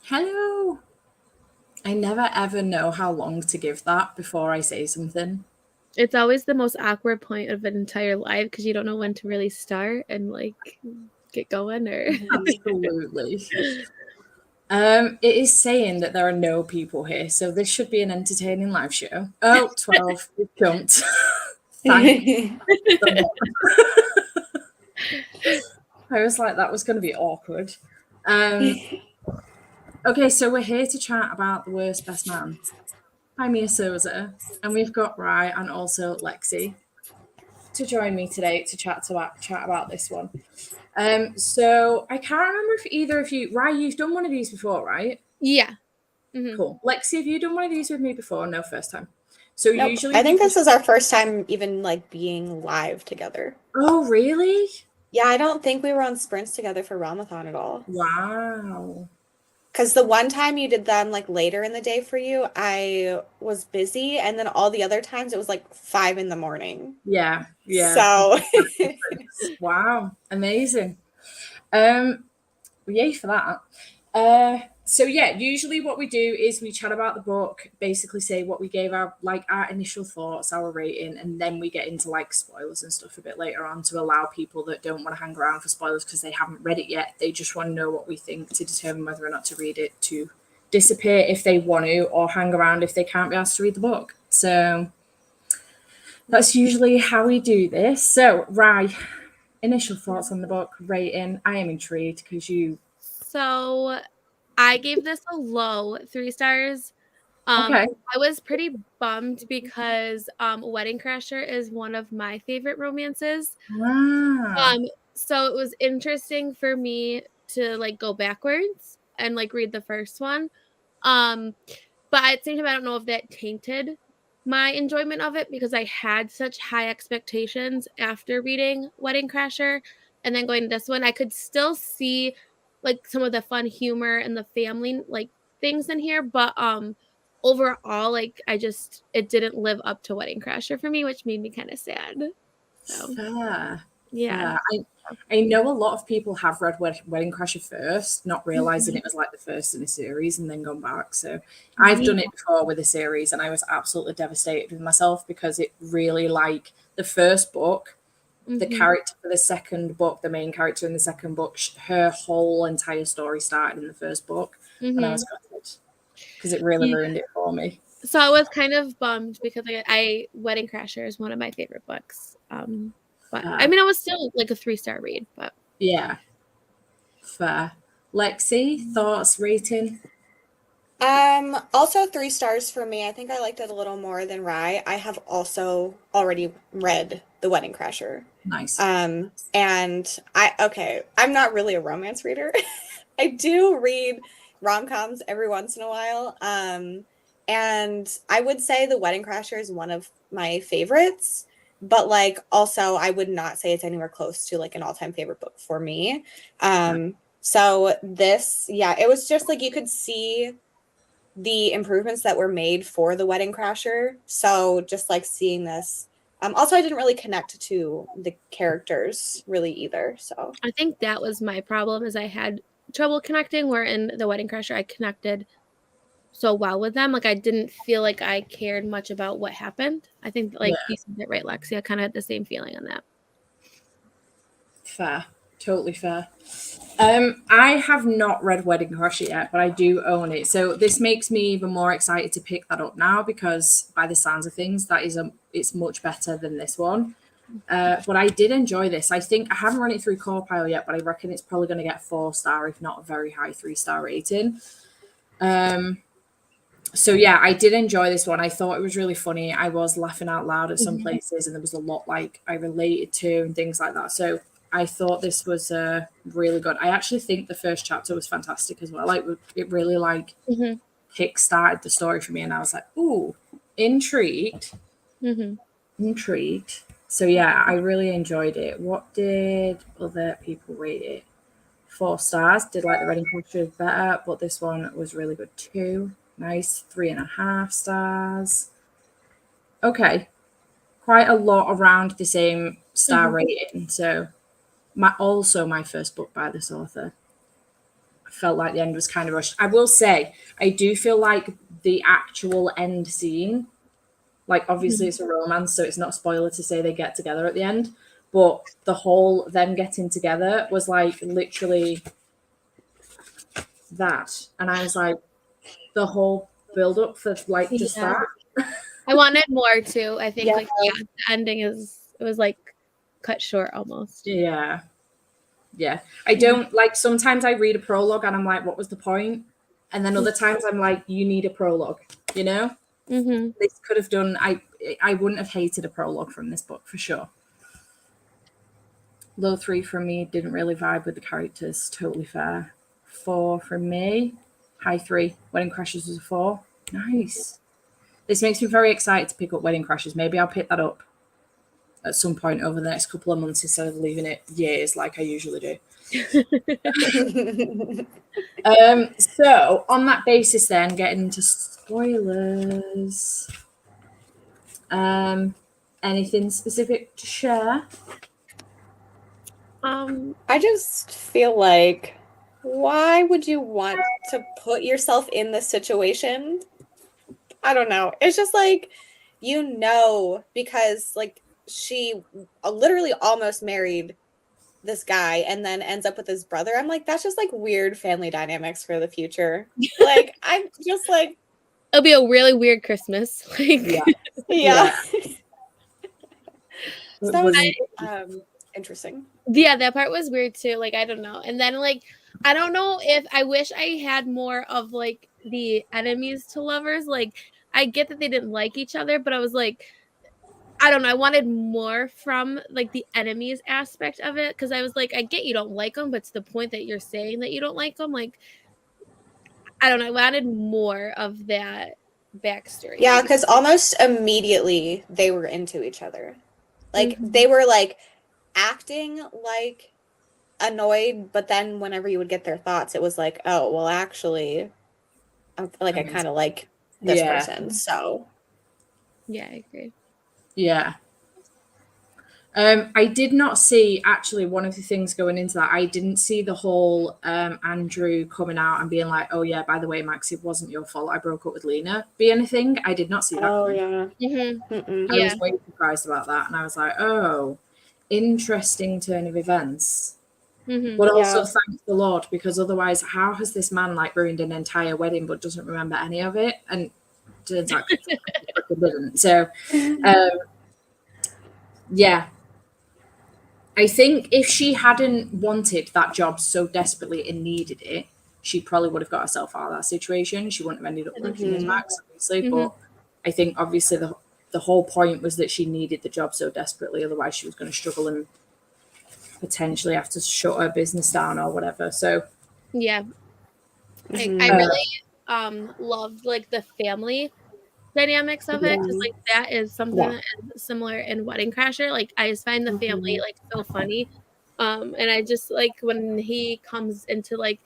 Hello. I never ever know how long to give that before I say something. It's always the most awkward point of an entire live because you don't know when to really start and get going or Absolutely. It is saying that there are no people here, so this should be an entertaining live show. Oh, 12. We've jumped. Thank God. I was like, that was going to be awkward. Okay, so we're here to chat about the worst best man. I'm Mia Souza, and we've got Rye and also Lexi to join me today to chat about this one. So I can't remember if either of you, Rye, you've done one of these before, right? yeah. Mm-hmm. Cool. Lexi, have you done one of these with me before? No, first time. So Nope. usually I we think this just. is our first time even being live together. Oh, really? Yeah, I don't think we were on sprints together for Ramathon at all. Wow. Because the one time you did them later in the day for you, I was busy, and then all the other times it was 5 a.m. Yeah. So Wow. Amazing. Yay for that. So yeah, usually what we do is we chat about the book, basically say what we gave our initial thoughts, our rating, and then we get into spoilers and stuff a bit later on to allow people that don't want to hang around for spoilers because they haven't read it yet. They just want to know what we think to determine whether or not to read it, to disappear if they want to, or hang around if they can't be asked to read the book. So that's usually how we do this. So, Rye, initial thoughts on the book, rating. I am intrigued because you. So I gave this a low 3 stars. Okay. I was pretty bummed because Wedding Crasher is one of my favorite romances. Ah. So it was interesting for me to go backwards and read the first one. But at the same time, I don't know if that tainted my enjoyment of it because I had such high expectations after reading Wedding Crasher and then going to this one. I could still see some of the fun humor and the family things in here, but overall it didn't live up to Wedding Crasher for me, which made me kind of sad. So Fair. yeah. Fair. I know a lot of people have read Wedding Crasher first, not realizing it was the first in a series and then gone back. So I've done it before with a series and I was absolutely devastated with myself because it really the first book, the character for the second book, the main character in the second book, her whole entire story started in the first book. And I was gutted because it really ruined it for me. So I was kind of bummed because I Wedding Crasher is one of my favorite books. But I mean, I was still a 3-star read, but yeah, fair. Lexi, thoughts, rating? also 3 stars for me. I think I liked it a little more than Rye. I have also already read The Wedding Crasher. Nice. And I'm not really a romance reader. I do read rom-coms every once in a while. And I would say The Wedding Crasher is one of my favorites, but also I would not say it's anywhere close to an all-time favorite book for me. So this, it was just you could see the improvements that were made for The Wedding Crasher. So just seeing this. Also, I didn't really connect to the characters really either. So I think that was my problem is I had trouble connecting, where in The Wedding Crasher I connected so well with them. I didn't feel like I cared much about what happened. I think you said it right, Lexi. I kind of had the same feeling on that. Fair. Totally fair. I have not read Wedding Crasher yet, but I do own it. So this makes me even more excited to pick that up now because by the sounds of things, it's much better than this one. But I did enjoy this. I think I haven't run it through Core Pile yet, but I reckon it's probably going to get 4-star, if not a very high 3-star rating. So yeah, I did enjoy this one. I thought it was really funny. I was laughing out loud at some places, and there was a lot I related to and things like that. So I thought this was really good. I actually think the first chapter was fantastic as well. It really kick-started the story for me, and I was like, ooh, intrigued. Intrigued. So yeah, I really enjoyed it. What did other people rate it? 4 stars. Did the Wedding Crasher better, but this one was really good too. Nice. 3.5 stars. Okay. Quite a lot around the same star rating. So my first book by this author. felt like the end was kind of rushed. I will say, I do feel like the actual end scene, like obviously it's a romance, so it's not a spoiler to say they get together at the end, but the whole them getting together was like literally that. And I was like, the whole build up for like just Yeah. that. I wanted more too. I think Yeah. like the ending it was like cut short almost. Yeah. Yeah. I don't like sometimes I read a prologue and I'm like, what was the point? And then other times I'm like, you need a prologue, you know? Mm-hmm. This could have done I wouldn't have hated a prologue from this book for sure. Low 3 from me, didn't really vibe with the characters, totally fair. 4 from me. High 3. Wedding Crashers was a 4. Nice. This makes me very excited to pick up Wedding Crashers. Maybe I'll pick that up at some point over the next couple of months instead of leaving it years like I usually do. So on that basis then, getting into spoilers. Anything specific to share? I just feel like, why would you want to put yourself in this situation? I don't know. It's just like, because like she literally almost married this guy and then ends up with his brother. I'm like, that's just like weird family dynamics for the future. Like, I'm just like, it'll be a really weird Christmas. Like yeah. So that was Wasn't- interesting. yeah, that part was weird too. Like, I don't know. And then like I don't know if I wish I had more of like the enemies to lovers. Like I get that they didn't like each other, but I was like, I don't know. I wanted more from like the enemies aspect of it because I was like, I get you don't like them, but to the point that you're saying that you don't like them, like I don't know. I wanted more of that backstory. Yeah, because almost immediately they were into each other. Like Mhm. they were like acting like annoyed, but then whenever you would get their thoughts, it was like, oh, well, actually, I kind of like this person. So Yeah, I agree. Yeah. I did not see actually one of the things going into that. I didn't see the whole Andrew coming out and being like, "Oh yeah, by the way, Max, it wasn't your fault. I broke up with Lena." Be anything? I did not see that. Oh yeah. Mm-hmm. I was way surprised about that, and I was like, "Oh, interesting turn of events." Mm-hmm. But also, thank the Lord, because otherwise, how has this man like ruined an entire wedding but doesn't remember any of it? And turns out he didn't. So, yeah. I think if she hadn't wanted that job so desperately and needed it, she probably would have got herself out of that situation. She wouldn't have ended up working with Max, obviously. Mhm. But I think obviously the whole point was that she needed the job so desperately, otherwise she was going to struggle and potentially have to shut her business down or whatever. So yeah, I really loved like the family dynamics of it because like that is something that is similar in Wedding Crasher. Like I just find the family like so funny, and I just like when he comes into like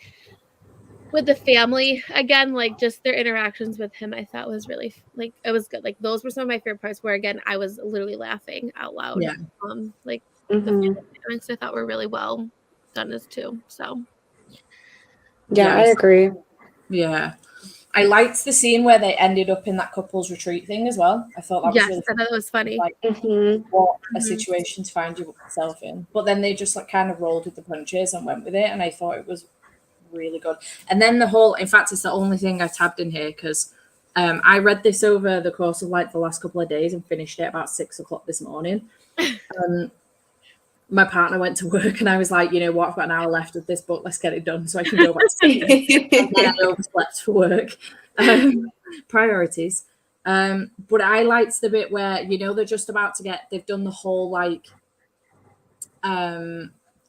with the family again, like just their interactions with him, I thought was really like it was good. Like those were some of my favorite parts where again I was literally laughing out loud. Yeah. Like the family dynamics I thought were really well done as too. So yeah, I agree. Yeah. I liked the scene where they ended up in that couple's retreat thing as well. I thought that was really I thought it was funny. like what a situation to find yourself in. But then they just like kind of rolled with the punches and went with it, and I thought it was really good. And then the whole, in fact, it's the only thing I tabbed in here because I read this over the course of like the last couple of days and finished it about 6 o'clock this morning. My partner went to work and I was like, you know what, I've got an hour left of this book. Let's get it done so I can go back to sleep. And then I overslept for work. Priorities. But I liked the bit where, you know, they're just about to they've done the whole like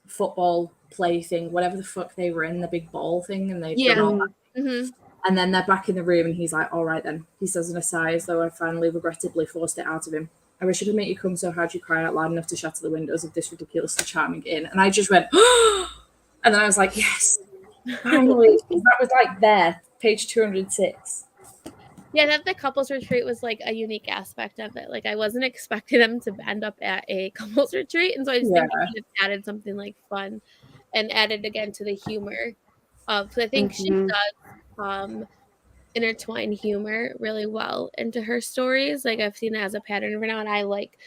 football play thing, whatever the fuck they were in, the big ball thing, and they've done all that. And then they're back in the room and he's like, all right then. He says in a sigh as though I finally regrettably forced it out of him. I wish I could make you come so hard you cry out loud enough to shatter the windows of this ridiculously charming inn. And I just went, and then I was like, yes, finally. That was like there, page 206. Yeah, that the couples retreat was like a unique aspect of it. Like I wasn't expecting them to end up at a couples retreat. And so I just think it added something like fun and added again to the humor of. So I think she does intertwine humor really well into her stories. Like I've seen it as a pattern right now, and I like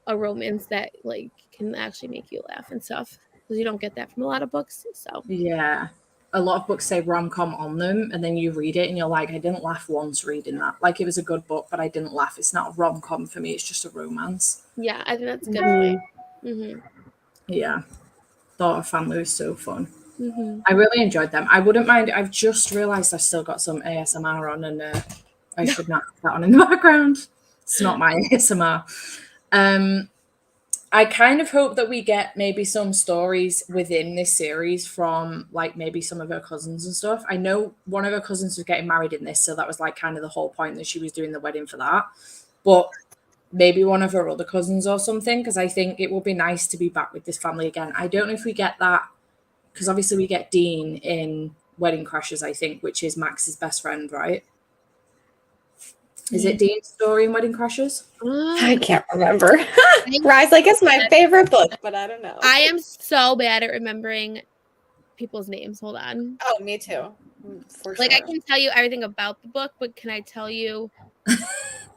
a romance that like can actually make you laugh and stuff because you don't get that from a lot of books. So Yeah. A lot of books say rom-com on them, and then you read it and you're like, I didn't laugh once reading that. Like, it was a good book, but I didn't laugh. It's not a rom-com for me. It's just a romance. yeah, I think that's a good point. Mm-hmm. Yeah. Thought of Family was so fun. Mm-hmm. I really enjoyed them. I wouldn't mind. I've just realised I've still got some ASMR on, and I should not have that on in the background. It's not my ASMR. I kind of hope that we get maybe some stories within this series from like maybe some of her cousins and stuff. I know one of her cousins was getting married in this, so that was like kind of the whole point that she was doing the wedding for that. But maybe one of her other cousins or something, because I think it would be nice to be back with this family again. I don't know if we get that, because obviously we get Dean in Wedding Crashers, I think, which is Max's best friend, right? Is it Dean's story in Wedding Crashers? I can't remember. Rise, like, it's my favorite book, but I don't know. I am so bad at remembering people's names. Hold on. Oh, me too. For Like sure. I can tell you everything about the book, but can I tell you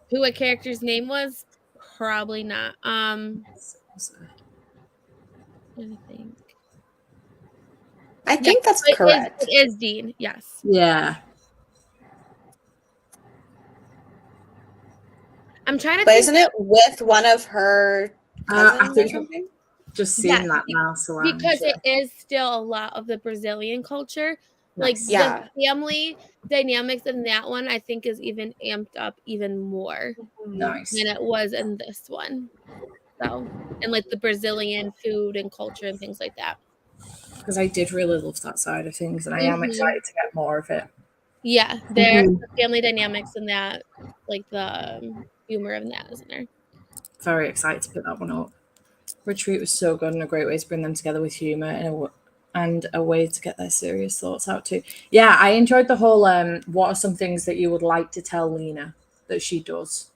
who a character's name was? Probably not. I think. I think that's correct. It is Dean. Yes. Yeah. I'm trying to But think. isn't it with one of her I cousins or think something? just seeing that now, so because it is still a lot of the Brazilian culture. Like Nice. the family dynamics in that one, I think, is even amped up even more Nice. than it was in this one. So, and like the Brazilian food and culture and things like that. Because I did really love that side of things, and I am excited to get more of it. Yeah, there's the family dynamics in that, like the humor in that, isn't there? Very excited to pick that one up. Retreat was so good and a great way to bring them together with humor and a way to get their serious thoughts out too. Yeah, I enjoyed the whole what are some things that you would like to tell Lena that she does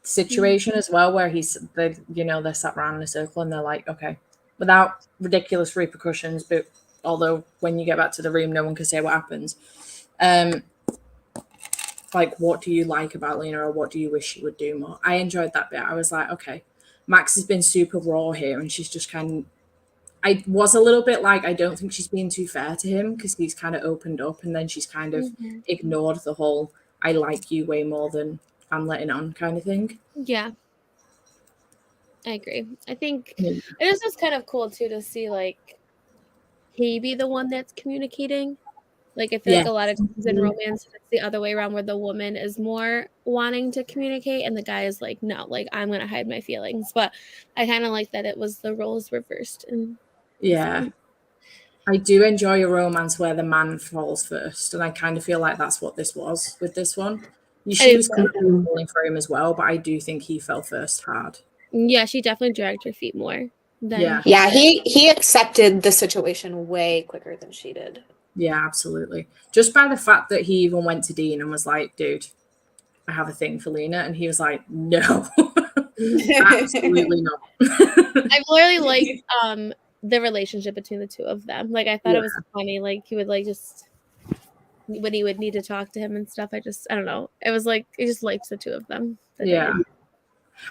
situation as well, where they're sat around in a circle and they're like, okay, without ridiculous repercussions, but although when you get back to the room no one can say what happens, like, what do you like about Lena, or what do you wish she would do more? I enjoyed that bit. I was like, okay, Max has been super raw here, and she's just kind of, I was a little bit like, I don't think she's being too fair to him, because he's kind of opened up, and then she's kind of ignored the whole I like you way more than I'm letting on kind of thing. Yeah, I agree. I think it is just kind of cool too to see like he be the one that's communicating. Like I feel like a lot of times in romance it's the other way around, where the woman is more wanting to communicate and the guy is like, no, like I'm gonna hide my feelings. But I kind of like that it was the roles reversed. And I do enjoy a romance where the man falls first, and I kind of feel like that's what this was with this one. She was falling for him as well, but I do think he fell first hard. Yeah, she definitely dragged her feet more than he accepted the situation way quicker than she did. Yeah, absolutely. Just by the fact that he even went to Dean and was like, dude, I have a thing for Lena. And he was like, no, absolutely not. I really liked the relationship between the two of them. Like, I thought it was funny. Like, he would like just, when he would need to talk to him and stuff, I don't know. It was like, I just liked the two of them. Yeah.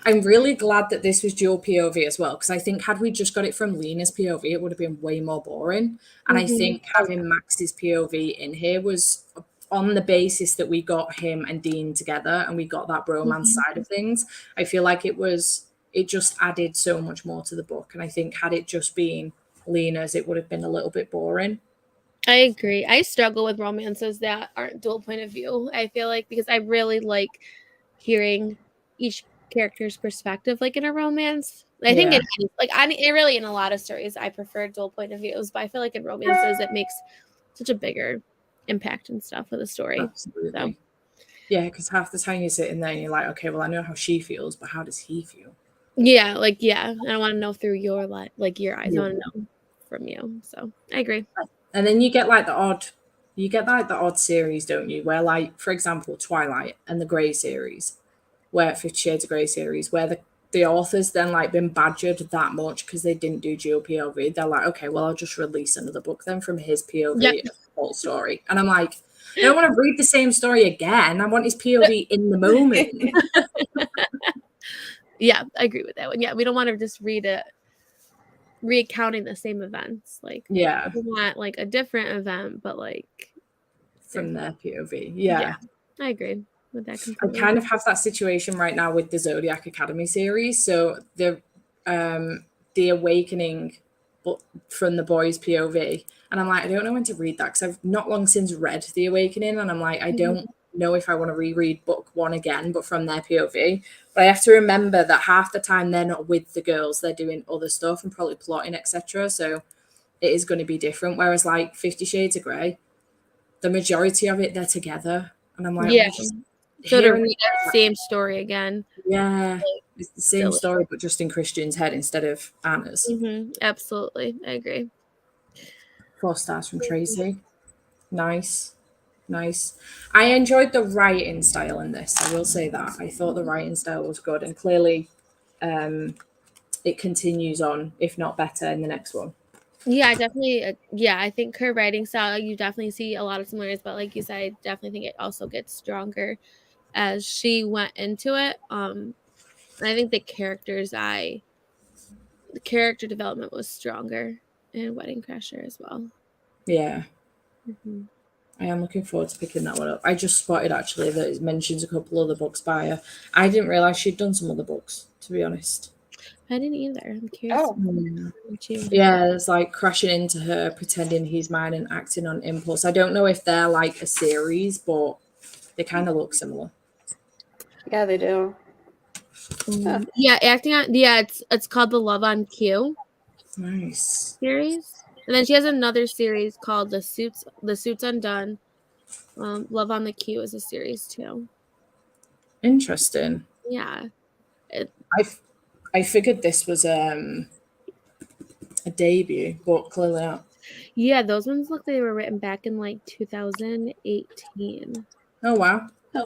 I'm really glad that this was dual POV as well, because I think had we just got it from Lena's POV, it would have been way more boring. And I think having Max's POV in here was on the basis that we got him and Dean together and we got that bromance side of things. I feel like it just added so much more to the book. And I think had it just been Lena's, it would have been a little bit boring. I agree. I struggle with romances that aren't dual point of view. I feel like because I really like hearing each character's perspective, like in a romance. I think it really in a lot of stories I prefer dual point of views, but I feel like in romances it makes such a bigger impact and stuff with the story. Absolutely. So. Yeah, because half the time you're sitting there and you're like, okay, well, I know how she feels, but how does he feel? Yeah, I want to know through your your eyes. I want to know from you. So I agree. And then you get like the odd series, don't you? Where, like, for example, Twilight and the Grey series, where 50 Shades of Grey series, where the authors then like been badgered that much because they didn't do dual POV. They're like, okay, well, I'll just release another book then from his POV whole story. And I'm like, I don't want to read the same story again. I want his POV in the moment. Yeah, I agree with that one. Yeah, we don't want to just read it recounting the same events. Like, Yeah. we want like a different event, but like From their POV. Yeah. I agree with that I completely. kind of have that situation right now with the Zodiac Academy series. So the Awakening from the boys' POV, and I'm like, I don't know when to read that because I've not long since read The Awakening, and I'm like, I don't know if I want to reread book 1 again, but from their POV. But I have to remember that half the time they're not with the girls, they're doing other stuff and probably plotting, etc. So it is going to be different. Whereas like 50 Shades of Grey, the majority of it they're together, and I'm like, Yeah. So to hearing read that same story again. yeah, it's the same Silly. story, but just in Christian's head instead of Anna's. Absolutely, I agree. 4 stars from Tracy. Nice. I enjoyed the writing style in this. I will say that. I thought the writing style was good, and clearly it continues on, if not better, in the next one. Yeah, I definitely. Yeah, I think her writing style, you definitely see a lot of similarities, but like you said, I definitely think it also gets stronger as she went into it. I think the character development was stronger in Wedding Crasher as well. Yeah. I am looking forward to picking that one up. I just spotted actually that it mentions a couple other books by her. I didn't realize she'd done some other books, to be honest. I didn't either. I'm curious. Oh. Yeah, it's like crashing into her, pretending he's mine and acting on impulse. I don't know if they're like a series, but they kind of look similar. Yeah, they do. Yeah, acting on it's called the Love on Cue Nice series. And then she has another series called The Suits Undone. Love on the Queue is a series too. Interesting. Yeah. I figured this was a debut, but clearly not. Yeah, those ones look they were written back in like 2018. Oh wow. Yeah.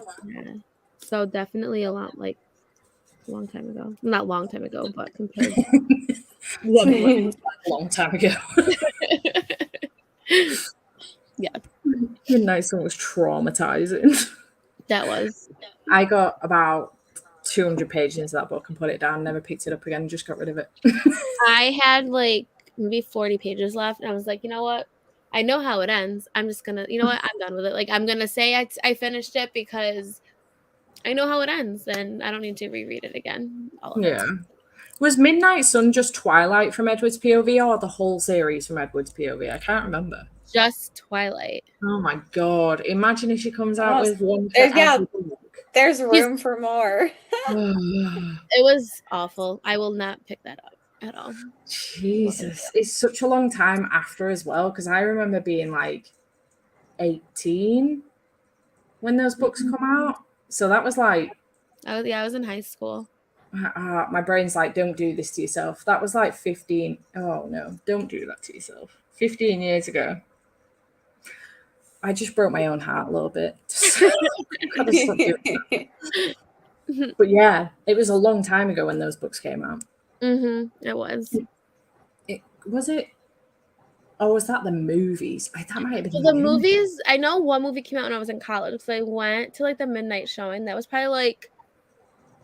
So definitely a long time ago. Not long time ago, but compared to A long time ago. Yeah. Midnight Sun was traumatizing. That was. I got about 200 pages into that book and put it down, never picked it up again, just got rid of it. I had like maybe 40 pages left, and I was like, you know what? I know how it ends. I'm just gonna, you know what? I'm done with it. Like, I'm gonna say I finished it because I know how it ends, and I don't need to reread it again. Yeah. Was Midnight Sun just Twilight from Edward's POV or the whole series from Edward's POV? I can't remember. Just Twilight. Oh my god. Imagine if she comes out with one for yeah, every book. There's room for more. It was awful. I will not pick that up at all. Jesus. It's such a long time after as well, because I remember being like 18 when those books come out. So that was like I was in high school. my brain's like, don't do this to yourself. That was like 15. Oh no, don't do that to yourself. 15 years ago. I just broke my own heart a little bit. But yeah, it was a long time ago when those books came out. It was. Was it? Oh, was that the movies? That might have been the movies. I know one movie came out when I was in college. So I went to like the midnight showing. That was probably like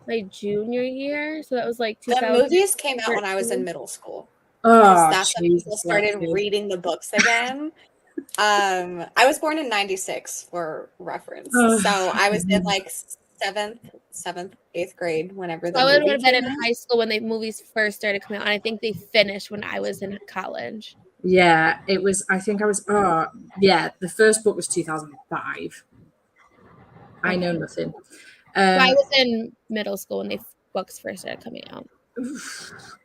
my junior year. So that was like 2000. The movies came out when I was in middle school. Oh, that's when people started reading the books again. I was born in 96 for reference. So I was in like 7th, 8th grade whenever the movie would have been in high school when the movies first started coming out. And I think they finished when I was in college. Yeah, it was. I think I was. Oh, yeah. The first book was 2005. I know nothing. So I was in middle school when the books first started coming out.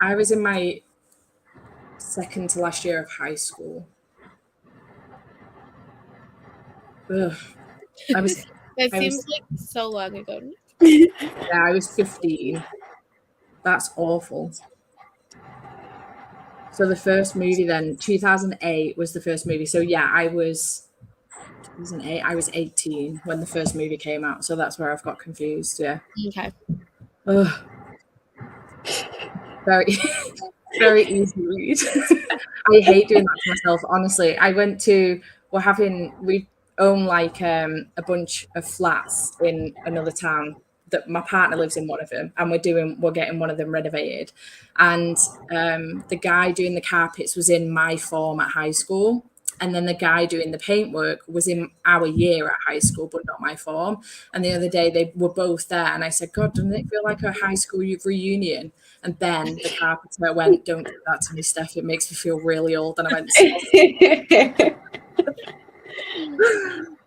I was in my second to last year of high school. Ugh. That seems like so long ago. Yeah, I was 15. That's awful. So the first movie then, 2008 was the first movie. So yeah, I was 2008. I was 18 when the first movie came out. So that's where I've got confused. Yeah. Okay. Ugh. Very, very easy read. I hate doing that to myself. Honestly, I went to we own like a bunch of flats in another town that my partner lives in one of them, and we're getting one of them renovated. And the guy doing the carpets was in my form at high school. And then the guy doing the paintwork was in our year at high school, but not my form. And the other day they were both there, and I said, "God, doesn't it feel like a high school reunion?" And then the carpenter went, "Don't do that to me, Steph. It makes me feel really old." And I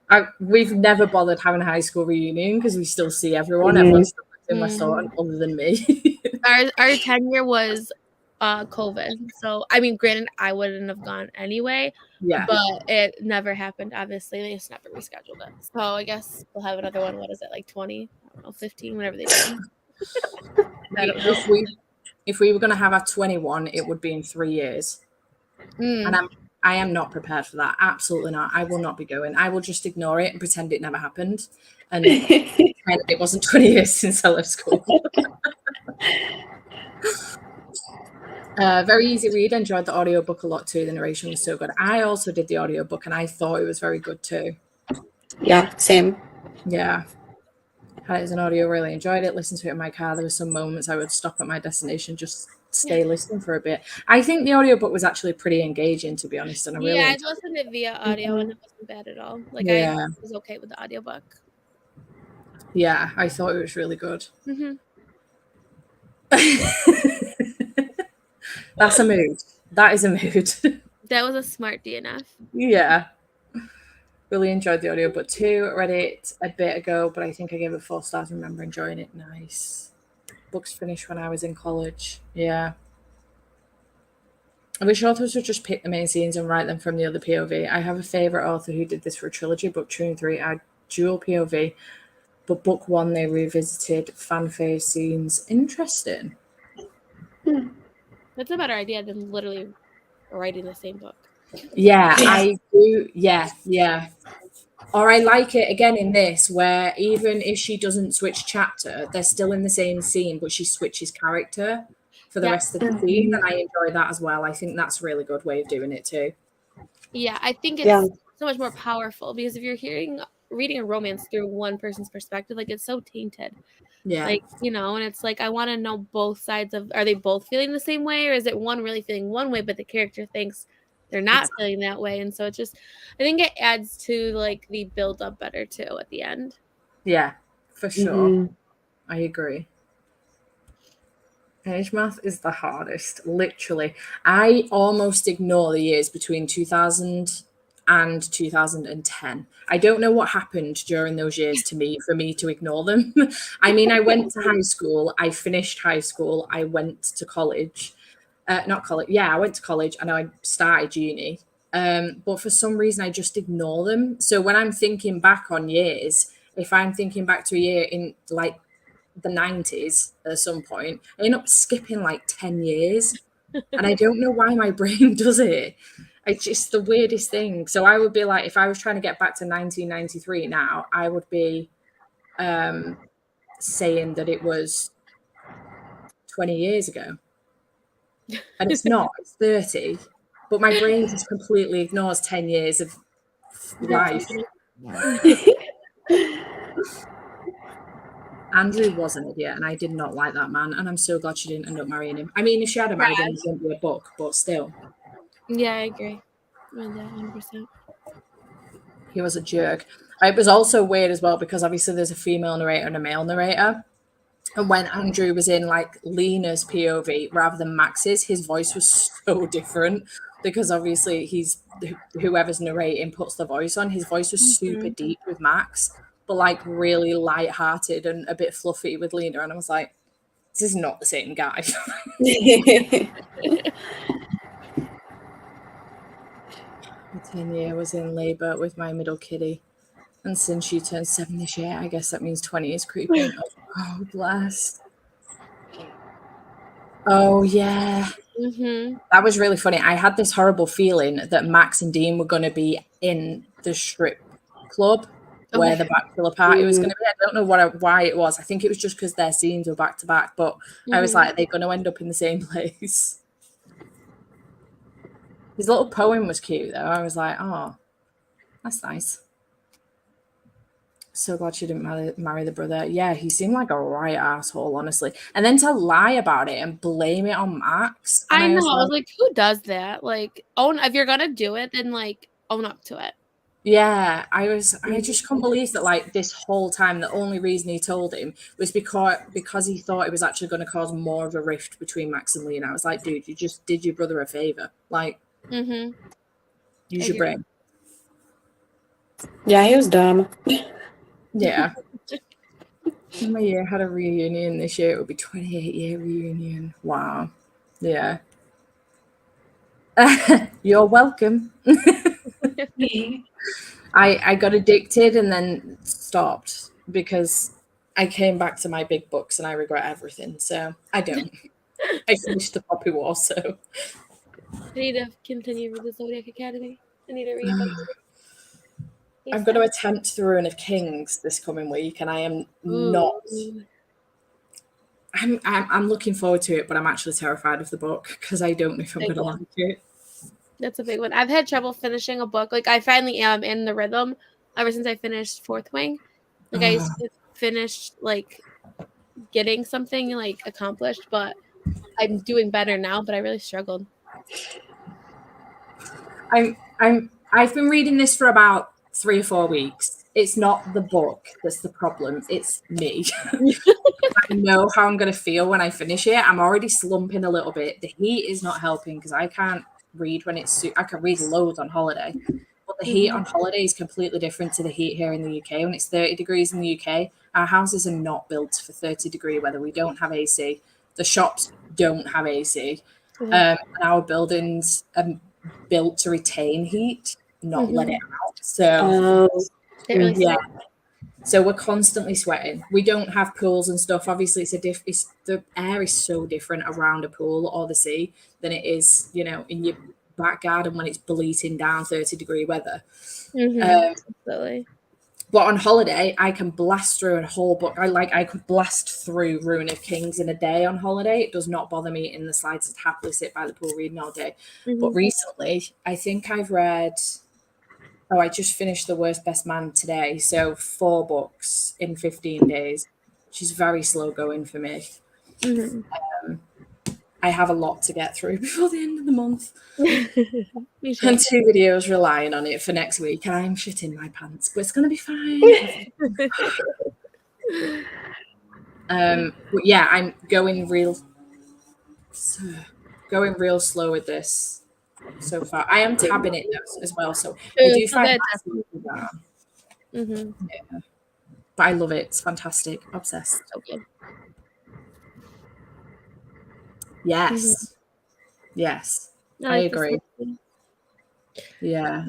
went, we've never bothered having a high school reunion because we still see everyone. Everyone's still in my store other than me. Our 10-year was COVID. So I mean, granted, I wouldn't have gone anyway. Yeah. But it never happened, obviously. They just never rescheduled it. So I guess we'll have another one. What is it, like 20? I don't know, 15, whatever they do. I don't know. If we were going to have our 21, it would be in 3 years. And I am not prepared for that. Absolutely not. I will not be going. I will just ignore it and pretend it never happened. And it wasn't 20 years since I left school. Very easy read. Enjoyed the audiobook a lot too. The narration was so good. I also did the audiobook and I thought it was very good too. Yeah, same. Yeah. Had it as an audio, really enjoyed it. Listened to it in my car. There were some moments I would stop at my destination, just stay listening for a bit. I think the audiobook was actually pretty engaging, to be honest. And I I'd listened to it via audio and it wasn't bad at all. Like I was okay with the audiobook. Yeah, I thought it was really good. That's a mood. That is a mood. That was a smart DNF. Yeah. Really enjoyed the audiobook too. Read it a bit ago, but I think I gave it 4 stars. Remember enjoying it. Nice. Books finished when I was in college. Yeah. I wish authors would just pick the main scenes and write them from the other POV. I have a favourite author who did this for a trilogy. Book 2 and 3 are dual POV, but book 1 they revisited fanfare scenes. Interesting. That's a better idea than literally writing the same book. Yeah, I do. Yeah. Or I like it again in this, where even if she doesn't switch chapter, they're still in the same scene, but she switches character for the rest of the scene. And I enjoy that as well. I think that's a really good way of doing it too. Yeah, I think it's so much more powerful because if you're reading a romance through one person's perspective, like it's so tainted. Yeah. Like, and it's like I want to know both sides of, are they both feeling the same way, or is it one really feeling one way but the character thinks they're not feeling that way? And so it just, I think it adds to like the build up better too at the end. Yeah, for sure. I agree. Age math is the hardest, literally. I almost ignore the years between 2000 and 2010. I don't know what happened during those years for me to ignore them. I mean, I went to high school, I finished high school, I went to college. Not college. Yeah, I went to college and I started uni. But for some reason, I just ignore them. So when I'm thinking back on years, if I'm thinking back to a year in like the 90s at some point, I end up skipping like 10 years. And I don't know why my brain does it. It's just the weirdest thing. So I would be like, if I was trying to get back to 1993 now, I would be saying that it was 20 years ago. And it's not, it's 30. But my brain just completely ignores 10 years of life. Andrew was an idiot, and I did not like that man, and I'm so glad she didn't end up marrying him. I mean, if she had married him, it wouldn't be a book, but still. Yeah, I agree with that 100%. He was a jerk. It was also weird as well, because obviously there's a female narrator and a male narrator. And when Andrew was in like Lena's POV rather than Max's, his voice was so different, because obviously whoever's narrating puts the voice on. His voice was super deep with Max, but like really light-hearted and a bit fluffy with Lena. And I was like, this is not the same guy. The 10-year was in labour with my middle kiddie. And since she turned 7 this year, I guess that means 20 is creeping. Oh, bless. Oh, yeah. That was really funny. I had this horrible feeling that Max and Dean were going to be in the strip club where the bachelor party was going to be. I don't know why it was. I think it was just because their scenes were back to back. But I was like, they're going to end up in the same place. His little poem was cute, though. I was like, oh. That's nice. So glad she didn't marry the brother. Yeah, he seemed like a right asshole, honestly. And then to lie about it and blame it on Max. And I know. was I was like, who does that? Like, own if you're gonna do it, then like own up to it. Yeah, I just couldn't believe that like this whole time the only reason he told him was because he thought it was actually going to cause more of a rift between Max and Lee. And I was like, dude, you just did your brother a favor. Like, use your brain. Yeah, he was dumb. Yeah. My year had a reunion this year. It would be 28-year reunion. Wow. Yeah. You're welcome. I got addicted and then stopped because I came back to my big books and I regret everything. So I don't. I finished the Poppy War, so I need to continue with the Zodiac Academy. I need to read a bunch. I'm going to attempt the Ruin of Kings this coming week, and I am not. I'm looking forward to it, but I'm actually terrified of the book because I don't know if I'm going to like it. That's a big one. I've had trouble finishing a book. Like I finally am in the rhythm ever since I finished Fourth Wing. Like I finished like getting something like accomplished, but I'm doing better now. But I really struggled. I've been reading this for about 3 or 4 weeks. It's not the book that's the problem. It's me. I know how I'm going to feel when I finish it. I'm already slumping a little bit. The heat is not helping because I can't read when it's I can read loads on holiday, but the heat on holiday is completely different to the heat here in the UK. When it's 30 degrees in the UK, our houses are not built for 30-degree weather. We don't have AC. The shops don't have AC. And our buildings are built to retain heat, not let it out. So yeah. So we're constantly sweating. We don't have pools and stuff. Obviously, the air is so different around a pool or the sea than it is, in your back garden when it's bleating down 30-degree weather. Absolutely. But on holiday, I can blast through a whole book. I could blast through Ruin of Kings in a day on holiday. It does not bother me in the slightest. I'd happily sit by the pool reading all day. But recently, I think I've read. Oh, I just finished The Worst Best Man today. So 4 books in 15 days, which is very slow going for me. I have a lot to get through before the end of the month. And 2 videos relying on it for next week. And I'm shitting my pants, but it's going to be fine. But yeah, I'm going real slow with this. So far, I am tabbing it as well, so I do find that. Yeah. But I love it. It's fantastic. Obsessed. Okay. Yes. Yes. I agree. Yeah.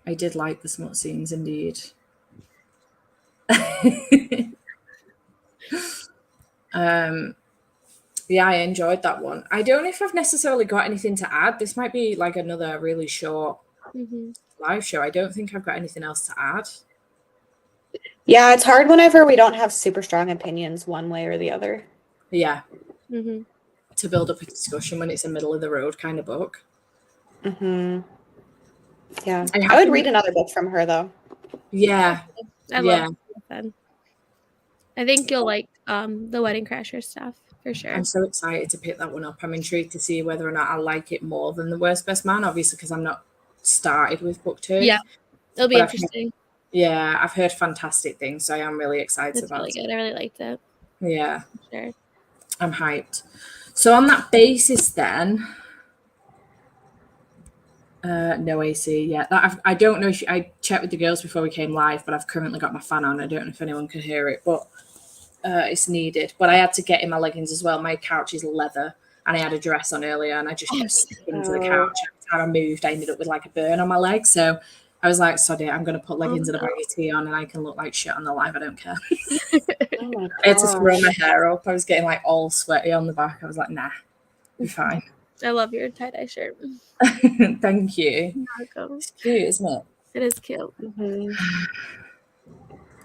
I did like the smut scenes indeed. Yeah, I enjoyed that one. I don't know if I've necessarily got anything to add. This might be like another really short live show. I don't think I've got anything else to add. Yeah, it's hard whenever we don't have super strong opinions one way or the other. Yeah. To build up a discussion when it's a middle of the road kind of book. Yeah. I would read another book from her though. Yeah. I love that. I think you'll like the Wedding Crasher stuff for sure. I'm so excited to pick that one up. I'm intrigued to see whether or not I like it more than The Worst Best Man, obviously, because I'm not started with book 2. Yeah, it'll be interesting. I've heard fantastic things, so I am really excited about it. I really liked it. Yeah. Sure. I'm hyped. So on that basis then, no AC yet. I don't know if I checked with the girls before we came live, but I've currently got my fan on. I don't know if anyone can hear it, but it's needed. But I had to get in my leggings as well. My couch is leather, and I had a dress on earlier, and I just kept sticking to the couch. Every time I moved, I ended up with like a burn on my leg. So I was like, sod it, I'm going to put leggings and a baggy tee on, and I can look like shit on the live. I don't care. I had to throw my hair up. I was getting like all sweaty on the back. I was like, nah, be fine. I love your tie-dye shirt. Thank you. It's cute, isn't it? It is cute.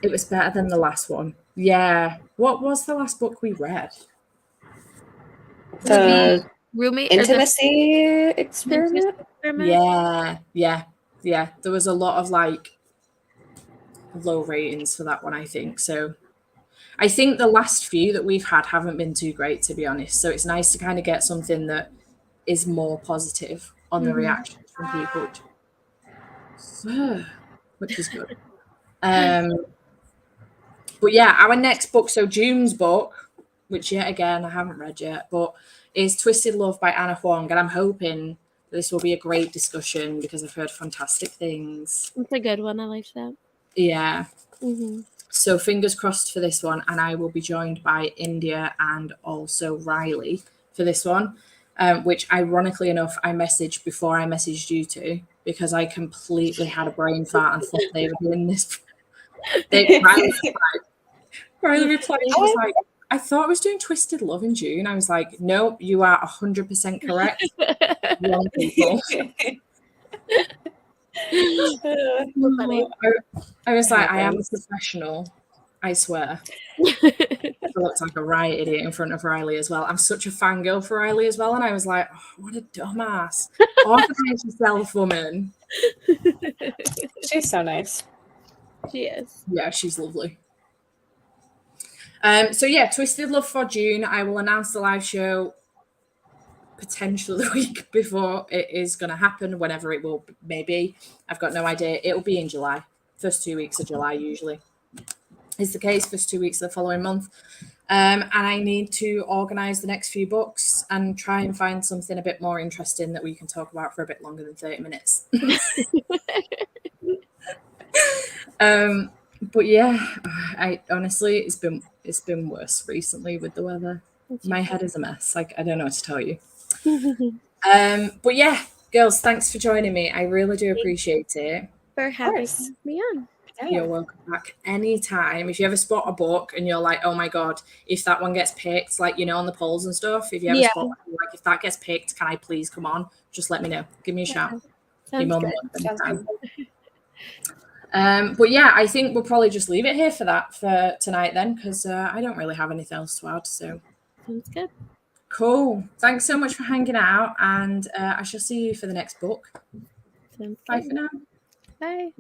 It was better than the last one. Yeah. What was the last book we read? The Roommate Intimacy Experiment? Yeah. yeah, there was a lot of like low ratings for that one, I think. So I think the last few that we've had haven't been too great, to be honest. So it's nice to kind of get something that is more positive on the reactions from people, which is good. But yeah, our next book, so June's book, which yet again I haven't read yet, but is Twisted Love by Anna Huang, and I'm hoping this will be a great discussion because I've heard fantastic things. It's a good one. I like that. Yeah. So fingers crossed for this one, and I will be joined by India and also Riley for this one, which ironically enough I messaged before I messaged you two because I completely had a brain fart and thought they were doing this. Riley replied, she was like, I thought I was doing Twisted Love in June. I was like, nope, you are 100% correct. Wrong people. I was like, I am a professional, I swear. I looked like a right idiot in front of Riley as well. I'm such a fangirl for Riley as well. And I was like, oh, what a dumbass. Organize yourself, woman. She's so nice. She is. Yeah, she's lovely. So yeah, Twisted Love for June. I will announce the live show potentially the week before it is going to happen, whenever it will maybe. I've got no idea. It'll be in July. First 2 weeks of July usually is the case. First 2 weeks of the following month. And I need to organise the next few books and try and find something a bit more interesting that we can talk about for a bit longer than 30 minutes. But yeah, I honestly, it's been worse recently with the weather. My head is a mess. Like, I don't know what to tell you. But yeah, girls, thanks for joining me. I really do appreciate it. For having me on. Yeah. You're welcome back anytime. If you ever spot a book and you're like, oh my god, if that one gets picked, like, you know, on the polls and stuff, if you ever spot like, if that gets picked, can I please come on? Just let me know. Give me a shout. Sounds good. Sounds good. But yeah, I think we'll probably just leave it here for tonight then, because I don't really have anything else to add. So sounds good. Cool. Thanks so much for hanging out, and I shall see you for the next book. Sounds Bye good. for now. Bye.